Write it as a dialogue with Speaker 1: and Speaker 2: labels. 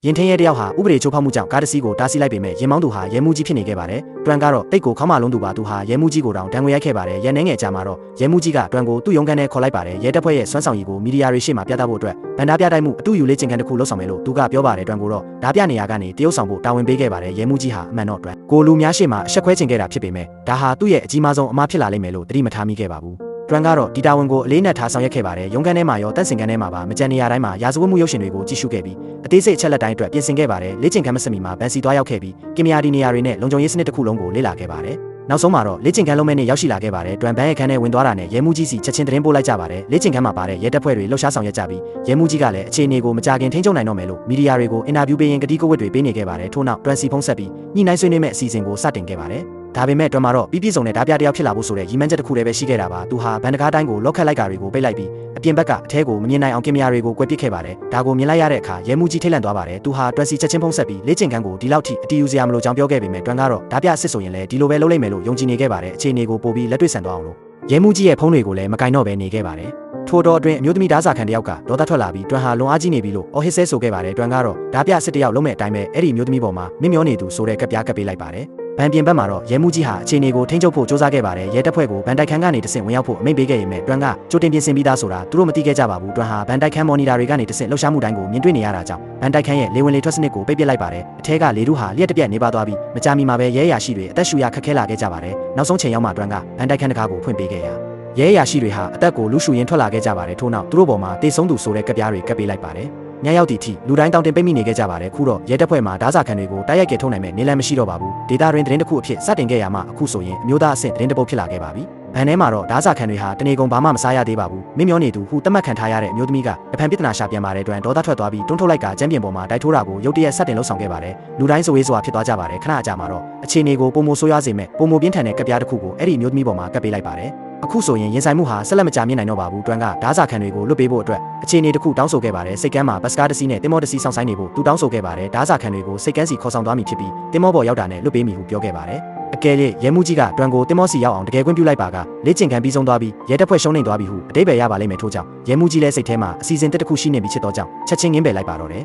Speaker 1: ရင်ထင်းရဲတယောက်ဟာဥပဒေချိုးဖောက်မှုကြောင့်ကားတစ်စီးကိုတားဆီးလိုက်ပေမဲ့ရင်မောင်းသူဟာရဲမှုကြီးဖြစ်နေခဲ့ပါတယ်။တွန်ကတော့တိတ်ကိုခေါင်းမလုံးသူပါသူဟာရဲမှုကြီးကိုတောင်တန်ငွေရိုက်ခဲ့ပါတယ်။ရဲနှဲငယ်ကြာမှာတော့ရဲမှုကြီးကတွန်ကိုသူ့ရုံးခန်းထဲခေါ်လိုက်ပါတယ်။ရဲတပ်ဖွဲ့ရဲ့စွမ်းဆောင်ရည်ကိုမီဒီယာတွေရှေ့မှာပြသဖို့အတွက်ဗန်ဒါပြတိုက်မှုအတူယူလေးကျင်ကန်တစ်ခုလှုပ်ဆောင်မယ်လို့သူကပြောပါတယ်။တွန်ကိုတော့ဓာပြနေရာကနေတရုတ်ဆောင်ဖို့တာဝန်ပေးခဲ့ပါတယ်။ရဲမှုကြီးဟာအမှန်တော့တွန်ကိုလူများရှေ့မှာအဆက်ခွဲချင်ခဲ့တာဖြစ်ပေမဲ့ဒါဟာသူ့ရဲ့အကြီးမားဆုံးအမှားဖြစ်လာလိမ့်မယ်လို့သတိမထားမိခဲ့ပါဘူး။တွန်ကတော့ဒီတာဝန်ကိုအလေးနက်ထားဆောင်ရွက်ခဲ့ပါတယ်။ရုံးခန်းထဲမှာရောတပ်စင်ခန်းထဲမှာပါမကြံနေရတိုင်းမှာရာဇဝတ်မှုရုပ်ရှင်တွေကိုကြည့်ရှုခဲ့ပြီးအသေးစိတ်အချက်လက်တိုင်းအတွက်ပြင်ဆင်ခဲ့ပါတယ်။လေ့ကျင့်ခန်းမစမီမှာဗန်စီသွားရောက်ခဲ့ပြီးကင်မရာဒီနေရာတွေနဲ့လုံခြုံရေးစနစ်တစ်ခုလုံးကိုလေ့လာခဲ့ပါတယ်။နောက်ဆုံးမှာတော့လေ့ကျင့်ခန်းလုံးမဲ့နဲ့ရောက်ရှိလာခဲ့ပါတယ်။တွန်ဘန်ရဲ့ခန်းထဲဝင်သွားတာနဲ့ရဲမှုကြီးစီချက်ချင်းသတင်းပို့လိုက်ကြပါတယ်။လေ့ကျင့်ခန်းမှာပါတဲ့ရဲတပ်ဖွဲ့တွေလှုပ်ရှားဆောင်ရွက်ကြပြီးရဲမှုကြီးကလည်းအခြေအနေကိုမကြခင်ထိန်းချုပ်နိုင်တော့မယ်လို့မီဒီယာတွေကိုအင်တာဗျူးပေးရင်းကတိကဝတ်တွေပေးနေခဲ့ပါတယ်။ထို့နောက်တွန်စီဖုံးဆက်ပြီးညှိနှိုင်းဆွေးနွေးမဲ့အစီအစဉ်ကိုစတင်ခဲ့ပါတယ်။ဒါပေမဲ့တွန်မှာတော့ပြီးပြည့်စုံတဲ့ဓာပြတယောက်ဖြစ်လာဖို့ဆိုတဲ့ရည်မှန်းချက်တစ်ခုတည်းပဲရှိခဲ့တာပါသူဟာဘန်တကားတိုင်းကိုလော့ခတ်လိုက်တာတွေကိုပိတ်လိုက်ပြီးအပြင်ဘက်ကအထဲကိုမမြင်နိုင်အောင်ကင်မရာတွေကိုကွယ်ပစ်ခဲ့ပါတယ်ဒါကိုမြင်လိုက်ရတဲ့အခါရဲမှုကြီးထိတ်လန့်သွားပါတယ်သူဟာတွန်စီချက်ချင်းဖုံးဆက်ပြီးလေ့ကျင့်ခန်းကိုဒီလောက်ထိအတီးယူစရာမလိုကြောင်းပြောခဲ့ပေမဲ့တွန်ကတော့ဓာပြအစ်စ်ဆိုရင်လည်းဒီလိုပဲလုပ်လိုက်မယ်လို့ယုံကြည်နေခဲ့ပါတယ်အခြေအနေကိုပို့ပြီးလက်တွေ့ဆန်သွားအောင်လို့ရဲမှုကြီးရဲ့ဖုံးတွေကိုလည်းမကင်တော့ပဲနေခဲ့ပါတယ်ထိုတော်အတွင်းအမျိုးသမီးဓာစာခံတယောက်ကဒေါသထွက်လာပြီးတွန်ဟာလွန်အားကြီးနေပြီလို့အော်ဟစ်ဆဲဆိုခဲ့ပါတယ်တွန်ကတော့ဓာပြအစ်စ်တယောက်လုံးမဲ့အတိုင်းပဲအဲ့ဒီအမျိုးသမီးပေါ်မှာမင်းမျောနေသူဆိုတဲ့ကပ်ပြားကပ်ပေးလိုက်ပါတယ်ဗန်ပြင်ဘက်မှာတော့ရဲမှုကြီးဟာအခြေအနေကိုထိန်းချုပ်ဖို့စ조사ခဲ့ပါတယ်ရဲတပ်ဖွဲ့ကိုဗန်တိုက်ခန်းကနေတဆင့်ဝင်ရောက်ဖို့အမိန့်ပေးခဲ့ရင်မဲ့တွန်ကကြိုတင်ပြင်ဆင်ပြီးသားဆိုတာသူတို့မသိခဲ့ကြပါဘူးတွန်ဟာဗန်တိုက်ခန်းမော်နီတာတွေကနေတဆင့်လှုပ်ရှားမှုတိုင်းကိုမြင်တွေ့နေရတာကြောင့်ဗန်တိုက်ခန်းရဲ့လေဝင်လေထွက်စနစ်ကိုပိတ်ပစ်လိုက်ပါတယ်အထက်ကလေထုဟာလျှက်တပြက်နေပါသွားပြီးမကြာမီမှာပဲရဲရရှိတွေအသက်ရှူရခက်ခဲလာခဲ့ကြပါတယ်နောက်ဆုံးချိန်ရောက်မှတွန်ကဗန်တိုက်ခန်းတကားကိုဖွင့်ပေးခဲ့ရာရဲရရှိတွေဟာအသက်ကိုလူရှူရင်းထွက်လာခဲ့ကြပါတယ်ထို့နောက်သူတို့ပေါ်မှာတေဆုံးသူဆိုတဲ့ကပ်ပြားတွေကပ်ပေးလိုက်ပါတယ်ညရောက်သည့်အထိလူတိုင်းတောင်းတင်ပိတ်မိနေခဲ့ကြပါတယ်ခုတော့ရဲတပ်ဖွဲ့မှာဓာစာခံတွေကိုတိုက်ရိုက်ကယ်ထုတ်နိုင်မဲ့နေလမ်းမရှိတော့ပါဘူးဒေတာရင်းသတင်းတစ်ခုအဖြစ်စတင်ခဲ့ရမှအခုဆိုရင်အမျိုးသားအဆင့်သတင်းတစ်ပုဒ်ဖြစ်လာခဲ့ပါပြီဗန်ထဲမှာတော့ဓာစာခံတွေဟာတနေကုန်ဘာမှမစားရသေးပါဘူးမင်းမျောနေသူဟုတတ်မှတ်ခံထားရတဲ့အမျိုးသမီးကတဖန်ပြဿနာရှာပြန်ပါတယ်တွင်ဒေါသထွက်သွားပြီးတွန်းထုတ်လိုက်ကကျမ်းပြင်ပေါ်မှာတိုက်ထိုးတာကိုရုတ်တရက်စတင်လှုပ်ဆောင်ခဲ့ပါတယ်လူတိုင်းစဝေးစွာဖြစ်သွားကြပါတယ်ခဏအကြာမှာတော့အခြေအနေကိုပုံမဆိုးရွားစေမဲ့ပုံမပြင်းထန်တဲ့ကပ်ပြားတစ်ခုကိုအဲ့ဒီအမျိုးသမီးပေါ်မှာကပ်ပေးလိုက်ပါတယ်အခုဆိုရင်ရင်ဆိုင်မှုဟာဆက်လက်မကြာမြင့်နိုင်တော့ပါဘူးတွန်ကဓာစာခံတွေကိုလွတ်ပေးဖို့အတွက်အခြေအနေတစ်ခုတောင်းဆိုခဲ့ပါတယ်စိတ်ကမ်းမှာဘတ်စကားတစ်စီးနဲ့တင်မောတစ်စီးစောင့်ဆိုင်နေဖို့သူတောင်းဆိုခဲ့ပါတယ်ဓာစာခံတွေကိုစိတ်ကမ်းစီခေါ်ဆောင်သွားမိဖြစ်ပြီးတင်မောပေါ်ရောက်တာနဲ့လွတ်ပေးမိဟုပြောခဲ့ပါတယ်အကယ်၍ရဲမှုကြီးကတွန်ကိုတင်မောစီရောက်အောင်တကယ်ခွင့်ပြုလိုက်ပါကလေ့ကျင့်ခန်းပြီးဆုံးသွားပြီးရဲတပ်ဖွဲ့ရှုံးနေသွားပြီဟုအတိတ်ပဲရပါလိမ့်မယ်ထို့ကြောင့်ရဲမှုကြီးလည်းစိတ်ထဲမှာအစီအစဉ်တစ်ခုရှိနေပြီဖြစ်တော့ကြောင့်ချက်ချင်းငင်းပယ်လိုက်ပါတော့တယ်